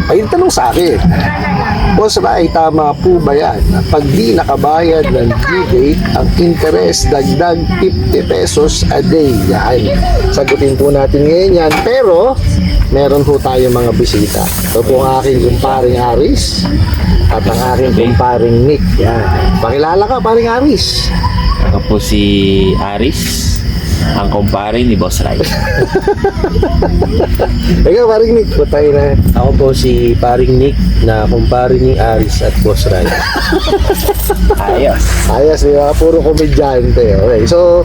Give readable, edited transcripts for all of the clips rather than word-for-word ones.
Ay, tanong sa akin, Boss Ray, tama po ba yan? Pag di nakabayad ng due date, ang interest dagdag 50 pesos a day. Yan. Sagutin po natin ngayon yan. Pero, meron po tayo mga bisita. Ito po ang aking kumparing Aris at ang aking kumparing Nick. Yan. Pakilala ka, paring Aris. Ako po si Aris, ang kumpare ni Boss Ray. Ikaw, paring Nick, patay na. Ako po si paring Nick na kumpare ni Aris at Boss Ray. Ayos. Ayos, di ba? Puro komedyante. Okay, so,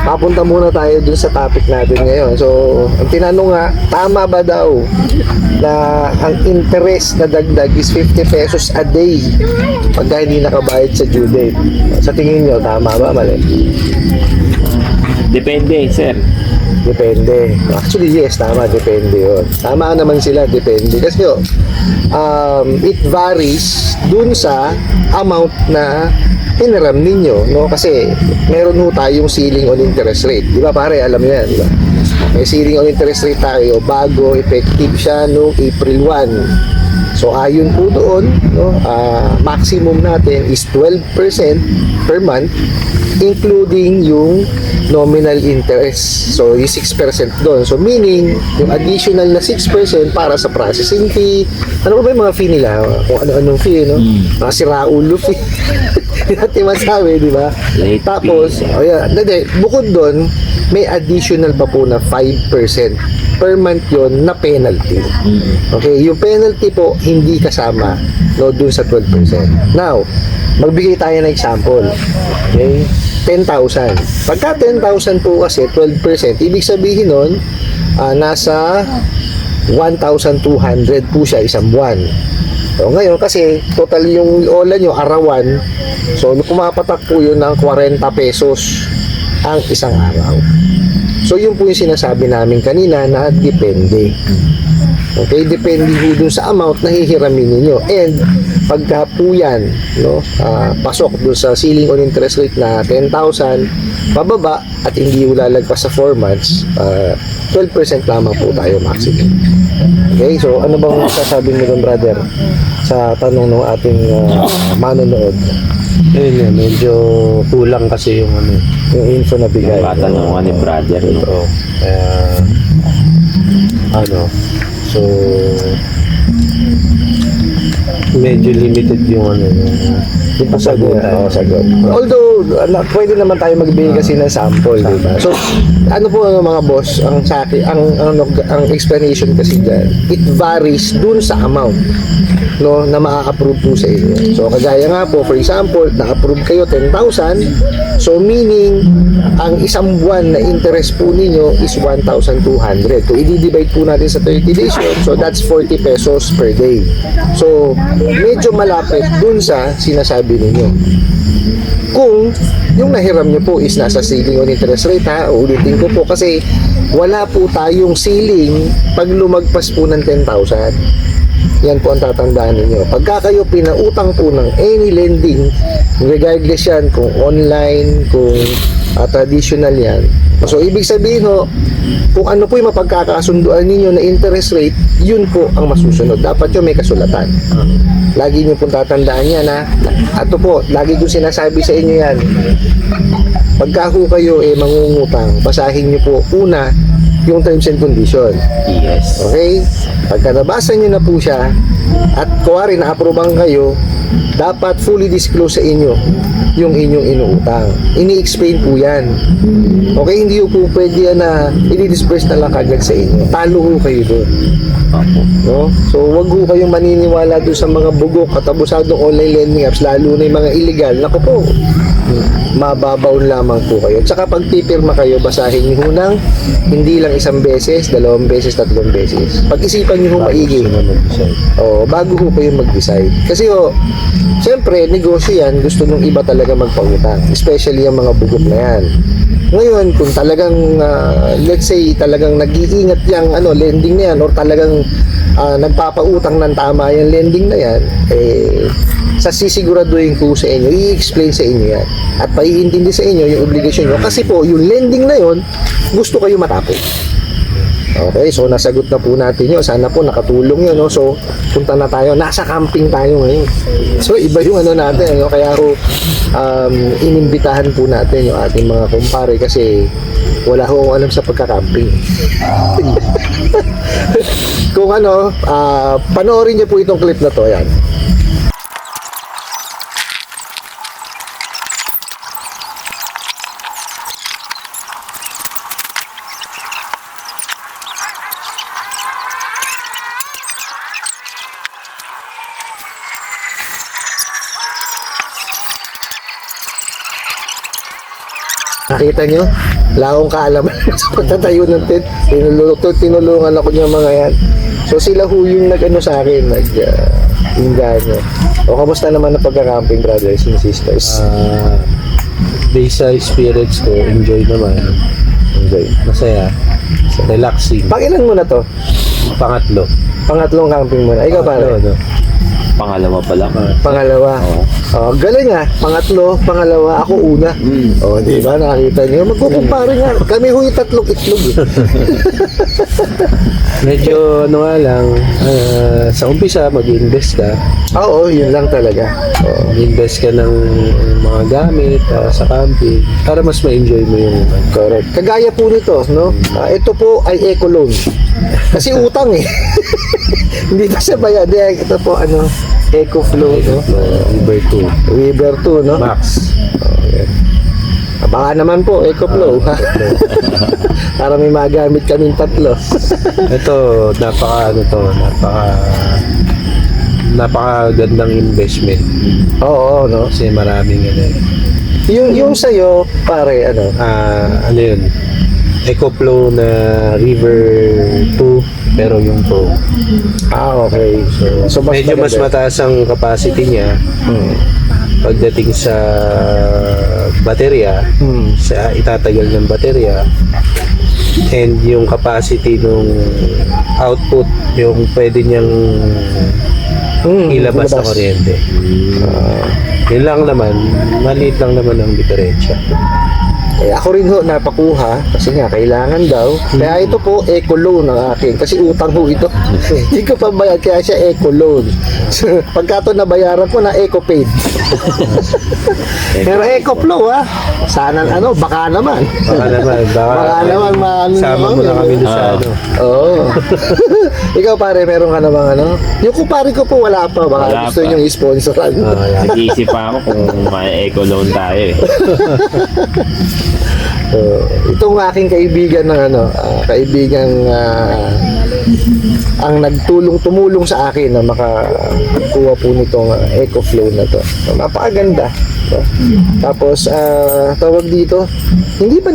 papunta muna tayo dun sa topic natin ngayon. So, ang tinanong nga, tama ba daw na ang interest na dagdag is 50 pesos a day pagka hindi nakabayad sa due date? Sa tingin nyo, tama ba? Mali? Depende, sir. Depende. Actually, yes, tama. Depende yun. Tama naman sila, depende. Kasi it varies dun sa amount na hiniram ninyo, no? Kasi meron ho tayong ceiling on interest rate. Di ba pare, alam niyo yan, di ba? May ceiling on interest rate tayo bago effective siya noong April 1. So ayon po doon, no, maximum natin is 12% per month, including yung nominal interest. So yung 6% doon. So meaning, yung additional na 6% para sa processing fee. Ano ba yung mga fee nila? Kung ano-anong fee, no? Mga siraulo fee. Hindi natin masabi, di ba? Late Tapos, fee. oh yeah, bukod doon, may additional pa po na 5% per month yon na penalty. Okay, yung penalty po hindi kasama no dun sa 12%. Now, magbigay tayo ng example. Okay? 10,000. Pagka 10,000 po kasi 12%, ibig sabihin nun nasa 1,200 po siya isang buwan. So, ngayon kasi total yung ola nyo arawan, so pumapatak po yun ng 40 pesos ang isang araw. So yun po yung sinasabi namin kanina na depende. Okay, depende po dun sa amount na hihiramin ninyo. And pagka po yan, no, pasok dun sa ceiling on interest rate na 10,000, pababa at hindi lalagpas sa 4 months, 12% lamang po tayo maximum. Okay, so ano bang sasabihin mo dun, brother, sa tanong ng ating manonood? Ayun yan, medyo kulang kasi yung ano. Yung info na bigay. Yung katanungan ni brother, no? Ito. Kaya, ano, so, medyo limited yung ano, yung pasagutan. Sagot. Although, pwede naman tayo magbigay kasi ng sample, di ba? So, ano po mga boss, ang sa akin, ang explanation kasi dyan, it varies dun sa amount, no, na maa-approve po sa inyo. So, kagaya nga po, for example, na-approve kayo 10,000, so meaning, ang isang buwan na interest po ninyo is 1,200. Kung i-divide po natin sa 30 days yun, so that's 40 pesos per day. So, medyo malapit dun sa sinasabi ninyo. Kung yung nahiram nyo po is nasa ceiling on interest rate, ha, ulitin ko po kasi wala po tayong ceiling pag lumagpas po ng 10,000. Yan po ang tatandaan ninyo. Pagka kayo pinautang po ng any lending, regardless yan kung online, kung traditional yan. So, ibig sabihin ho, kung ano po yung mapagkakasunduan ninyo na interest rate, yun po ang masusunod. Dapat yung may kasulatan. Lagi nyo pong tatandaan yan, ha. Ato po, lagi ko sinasabi sa inyo yan. Pagka ho kayo mangungutang, basahin nyo po una yung terms and condition. Yes. Okay? Pagka nabasa nyo na po siya at kuwari na-approvean kayo, dapat fully disclose sa inyo yung inyong inuutang. Ini-explain po yan. Okay? Hindi po pwede yan na i-disperse na lang kagad sa inyo. Talo ho kayo doon. No? So, wag ho kayong maniniwala doon sa mga bugok at abusadong online lending apps, lalo na yung mga illegal. Naku po, mababaw lamang po kayo. Tsaka pag pipirma kayo, basahin nyo ng hindi lang isang beses, 2 beses, 3 beses. Pag-isipan nyo maigi. Bago ho kayo mag-decide. Kasi siyempre, negosyo yan, gusto nung iba talaga magpangutang. Especially yung mga bugok na yan. Ngayon, kung talagang, let's say, talagang nag-iingat yung lending na yan, or talagang nagpapautang ng tama yung lending na yan, sa sisiguraduhin ko sa inyo, i-explain sa inyo yan. At paiintindi sa inyo yung obligasyon nyo. Kasi po, yung lending na yon gusto kayo matapos. Okay, so nasagot na po natin yun. Sana po nakatulong yun, no? So, punta na tayo. Nasa camping tayo ngayon. So, iba yung ano natin, no? Kaya ho, inimbitahan po natin yung ating mga kumpare kasi wala ho akong alam sa pagka-camping. Kung ano, panoorin niyo po itong clip na to. Ayan. Nakita nyo? Wala akong kaalaman sa pagtatayo ng tent. Tinulungan ako niya mga yan. So sila ho yung nag-ano sa akin, nag-inganyo. O kamusta naman ang pagka-camping, brothers and sisters? Based sa experience ko, enjoy naman. Enjoy. Masaya. Relaxing. Pag-ilan mo na to? Pangatlo. Pangatlong camping mo na. Ikaw pare? Ano? Pangalawa pa lang. Pangalawa. Oh, galing ah. Pangatlo, pangalawa, ako una. Oh, di ba? Nakita niyo? Magkukumpare nga. Kami ho yung tatlong itlog eh. Medyo ano nga lang, sa umpisa mag-invest ka. Oo, yun lang talaga. Oh. Mag-invest ka ng mga gamit sa camping para mas ma-enjoy mo yung Correct. Kagaya po nito, no? Ito po ay eco loan. Kasi utang eh. Hindi pa siya bayad. Ito po ano, Eco Flow, no? Uber 2 Weber 2, no? Max. Okay. Baka naman po, Eco Flow. Para may magamit kaming tatlo. Ito, napaka gandang investment Oo, no? kasi maraming ano. Yung sa'yo, pare, ano? Ano yun? EcoFlow na River 2 pero yung Pro. Okay. So Medyo mas maganda. mataas ang capacity niya Hmm. pagdating sa baterya, sa itatagal ng baterya, and yung capacity nung output, yung pwede niyang ilabas na kuryente. Yun lang naman, maliit lang naman ang diferensya. Eh, ako rin ho napakuha kasi nga kailangan daw. Kaya ito po eco loan ang akin kasi utang ho ito. Hindi ko pa bayad kaya siya eco loan. Pagka ito nabayaran ko na eco paid. Pero eco flow ha. Sana ano baka naman. Baka naman maano sama mo na kami doon sa ano. Oo. Ikaw pare meron ka na bang ano? Yung kumpare ko po wala pa. Baka Wala gusto pa. nyo i-sponsoran. Nag-iisip pa ako kung may eco loan tayo eh. Itong aking kaibigan ng ano, ang tumulong sa akin na makakuha po nitong EcoFlow na to. Napakaganda. No? Tapos tawag dito, hindi ba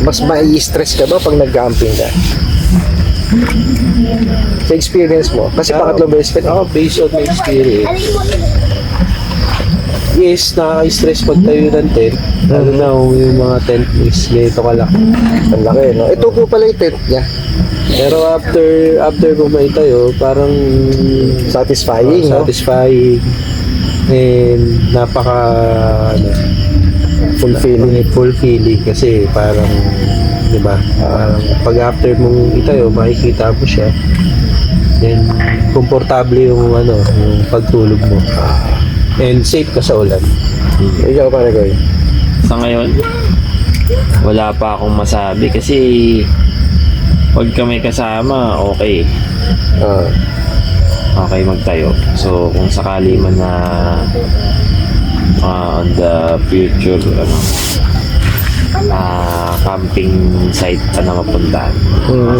mas mai-stress ka ba pag nag-camping ka? Sa experience mo? Kasi pangatlong beses ka na. Based on my experience, yes, nakaka-stress pag tayo ng tent. Lalo na kung yung mga tent is ganito kalaki. Ang laki, no? Ito po pala yung tent niya. Pero after bumay tayo, parang Satisfying, no? satisfying and fulfilling kasi parang, di ba, parang pag after mong itayo, makikita mo siya, then komportable yung pagtulog mo. And safe ka sa ulan. Ikaw pare ko. Sa ngayon, wala pa akong masabi kasi pag kami kasama, okay. Okay magtayo. So, kung sakali man na on the future, camping site na mapuntahan,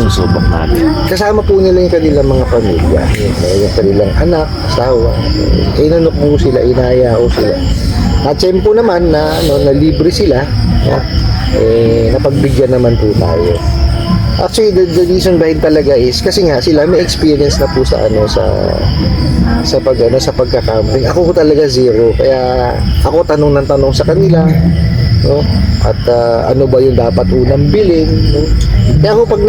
susubok natin. Kasama po nila yung kanilang mga pamilya, yung kanilang anak, asawa. Inanok mo sila, inaya ko sila. At siyempre naman na libre sila, napagbigyan naman po tayo. Actually, the reason behind talaga is kasi nga sila may experience na po sa pagka-camping. Ako ko talaga zero. Kaya ako tanong ng tanong sa kanila. no? At ano ba yung dapat unang bilhin, no? Kaya ako pag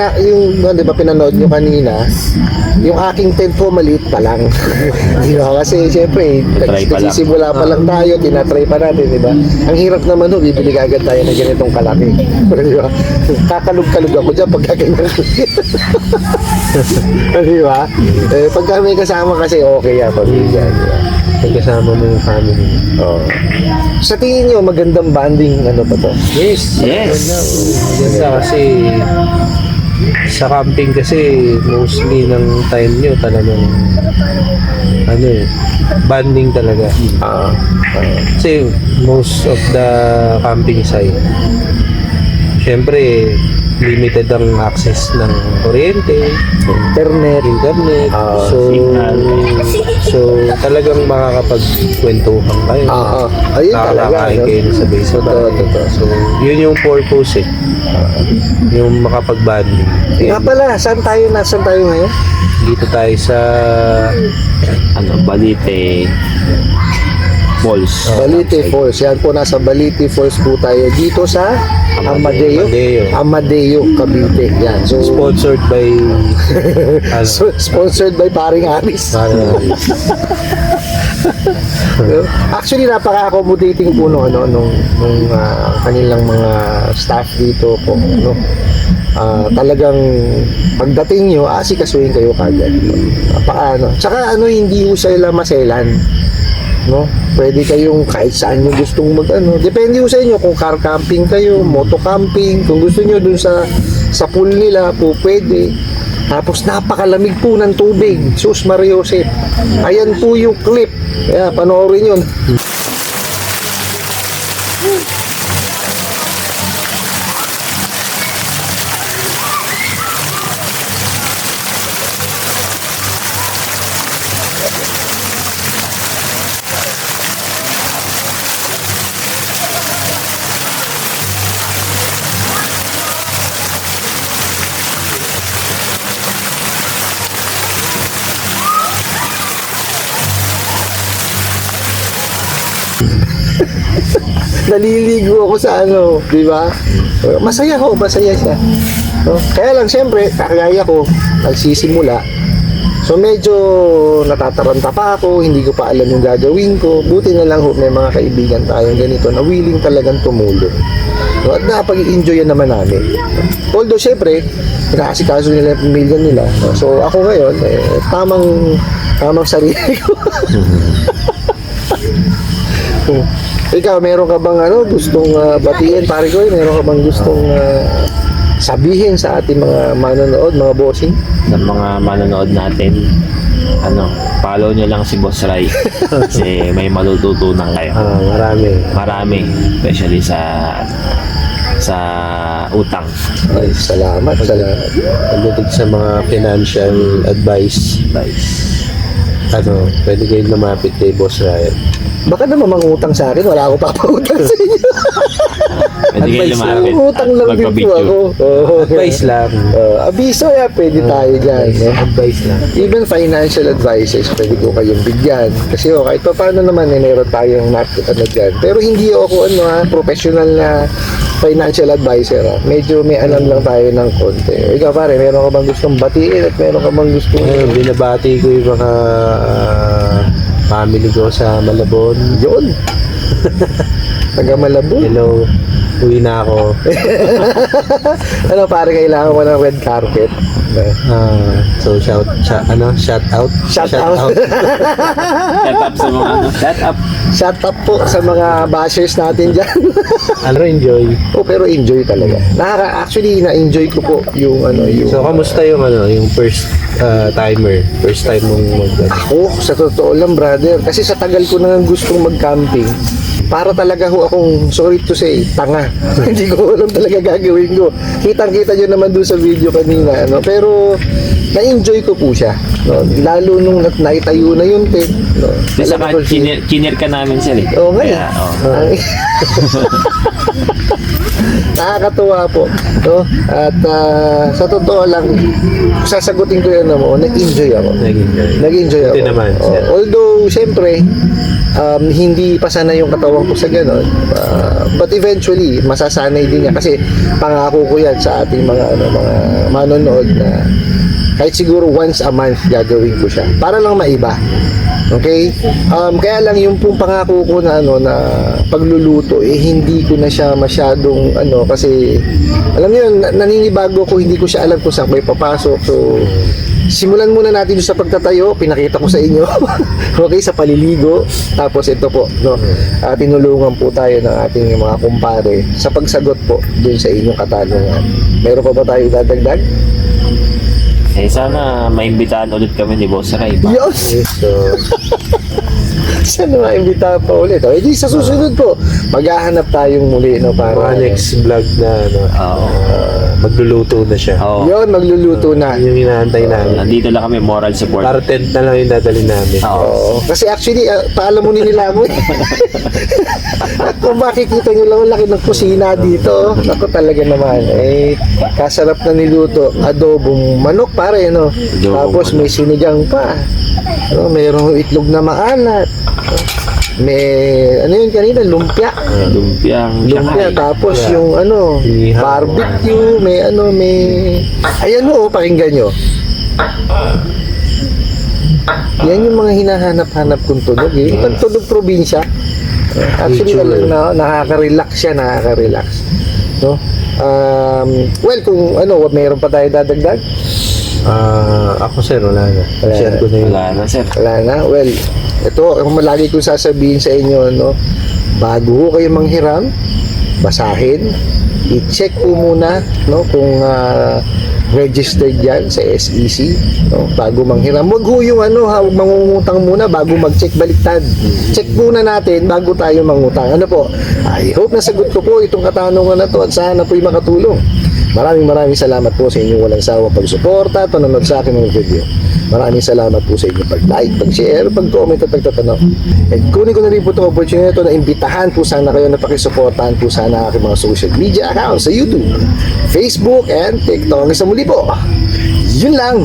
di ba pinanood nyo kanina, yung aking tent po maliit pa lang. Di ba? Kasi syempre, Try pa lang. nagsisimula pa lang tayo, tinatry pa natin, di ba? Ang hirap naman ho, bibili agad tayo ng ganitong kalaki. Di ba? Kakalog-kalog ako dyan pag kaganyan ko. Di ba? Pagka may kasama kasi okay yan, pamilya. Di ba? Pagkasama mo yung family. Oh. Sa tingin nyo, magandang banding ano pa to? Yes. Yes. Ganda kasi sa camping kasi mostly ng time nyo talagang banding talaga. Kasi most of the camping site syempre limited ang access ng kuryente, internet. signal. So talagang makakapagkwentuhan kayo. Ayun talaga. Nakakain No? kayo sa sabay-sabay. Totoo. So yun yung purpose yung makapag-banding. Nga pala, saan tayo ngayon? Dito tayo sa Balite Falls. Balite Falls. Yan po, nasa Balite Falls po tayo dito sa Amadeo, Cavite. Yan. So, sponsored by sponsored by Paring Aris. Actually, napaka-accommodating po nung kanilang mga staff dito po, no? Talagang pagdating nyo, asikasuhin kayo kagad. Paano? Tsaka hindi ko sila maselan, no? Pwede kayong kahit saan nyo gustong depende ko sa inyo kung car camping kayo, moto camping, kung gusto nyo dun sa pool nila po pwede. Tapos napakalamig po ng tubig. Sus Mariosep. Ayan po yung clip. Kaya panoorin yun. Naliligo ako sa di ba? Masaya siya. No? Kaya lang siyempre, kagaya ko, nagsisimula. So medyo natataranta pa ako, hindi ko pa alam yung gagawin ko. Buti na lang may mga kaibigan tayong ganito na willing talagang tumulong. So, at napag-i-enjoyan naman namin. Although siyempre, nakasikaso nila yung pamilya nila. So ako ngayon, tamang sarili ko. Ikaw, meron ka bang gustong batiin, pare ko? Meron ka bang gustong sabihin sa ating mga manonood, mga bossing? Sa mga manonood natin, follow nyo lang si Boss Rai. Kasi may matututunan kayo. Marami. Especially sa utang. Ay, salamat. Pagdating sa mga financial advice, pwede kayong lumapit kay Boss Ryan. Baka naman mangutang sa akin, wala akong papautang sa inyo. Pwede kayo lumapit. Utang lang din po ako. Advice lang. Abiso, pwede tayo dyan. Advice lang. Even financial advices, pwede ko kayong bigyan. Kasi kahit pa paano naman, meron tayong dyan. Pero hindi ako professional na financial advisor. Medyo may alam lang tayo ng konti. Ikaw pare, meron ka bang gustong batiin at meron ka bang gustong... Binabati ko yung mga family ko sa Malabon. Yun. Taga Malabon. Hello. Uwi na ako. Pare, kailangan mo ng red carpet. So shout out. Shut up sa mga Shut up po sa mga bashers natin dyan. Enjoy. Pero enjoy talaga. Actually, na-enjoy ko po yung yung... So kamusta yung first timer? First time mong Ako, sa totoo lang, brother. Kasi sa tagal ko nang gustong mag-camping, para talaga akong, sorry to say, tanga. Hindi ko alam talaga gagawin ko. Kitang-kita nyo naman doon sa video kanina. Pero, na-enjoy ko po siya. No? Lalo nung naitayo na yung tent. No? Saka chinir ka namin sir. Oo nga. Kaya, Nakakatuwa po, no? At sa totoo lang, sasagutin ko yun mo, nag-enjoy ako. Nag-enjoy ako. Ito naman, sir. Although, siyempre, hindi pa sana yung katawan ko sa ganon. But eventually, masasanay din niya. Kasi pangako ko yan sa ating mga manonood na kahit siguro once a month gagawin ko siya. Para lang maiba. Okay? Kaya lang yung pong pangako ko na na pagluluto, hindi ko na siya masyadong kasi alam niyo yun, naninibago ko, hindi ko siya alam kung saan may papasok. So, simulan muna natin sa pagtatayo, pinakita ko sa inyo. Okay, sa paliligo. Tapos ito po, no, tinulungan po tayo ng ating mga kumpare sa pagsagot po dun sa inyong katanungan. Meron pa ba tayo dadagdag? Sana maimbitahan ulit kami ni Boss Ray. Yes! So, Sana maimbitahan pa ulit. Di sa susunod po, maghahanap tayong muli, no, para next vlog na Oo. magluluto na siya. Oo. yun, magluluto na. Yung inaantay namin. Nandito lang kami, moral support. Para tent na lang yung dadalhin namin. Oo. Oo. Kasi actually, paalam mo nila mo. At kung makikita nyo lang, ang laki ng kusina dito. Ako talaga naman. Kasarap na niluto. Adobong manok pare, no? Adobong Tapos may sinigang pa. Mayroong itlog na maalat. May, yun kanina? Lumpia. Lumpiang Lumpia. Shanghai. Tapos yung Ihaw. barbecue. May ayan o, pakinggan nyo. Yan yung mga hinahanap-hanap kong tunog Itang tunog probinsya. Actually, Ritual. nakaka-relax siya, nakaka-relax. No? Well, kung mayroon pa tayo dadagdag? Ako sir, wala na. Wala Share na. ko na yun. Wala na, sir. Wala na. Well, ito, kung malagi kong sasabihin sa inyo, no? Bago kayo manghiram, basahin, i-check po muna, no? Kung registered yan sa SEC, no? Bago manghiram. Wag ho yung huwag mangungutang muna bago mag-check baliktad. Check muna natin bago tayo mangutang. Po? I hope nasagot ko po itong katanungan na to at sana po'y makatulong. Maraming salamat po sa inyong walang sawang pagsuporta at panonood sa akin ng video. Maraming salamat po sa inyong pag-like, pag-share, pag-comment at pagtatanong. And kunin ko na rin po itong opportunity na imbitahan po sana kayo na pakisuportahan po sana aking mga social media accounts sa YouTube, Facebook, and TikTok. Hanggang sa muli po. Yun lang.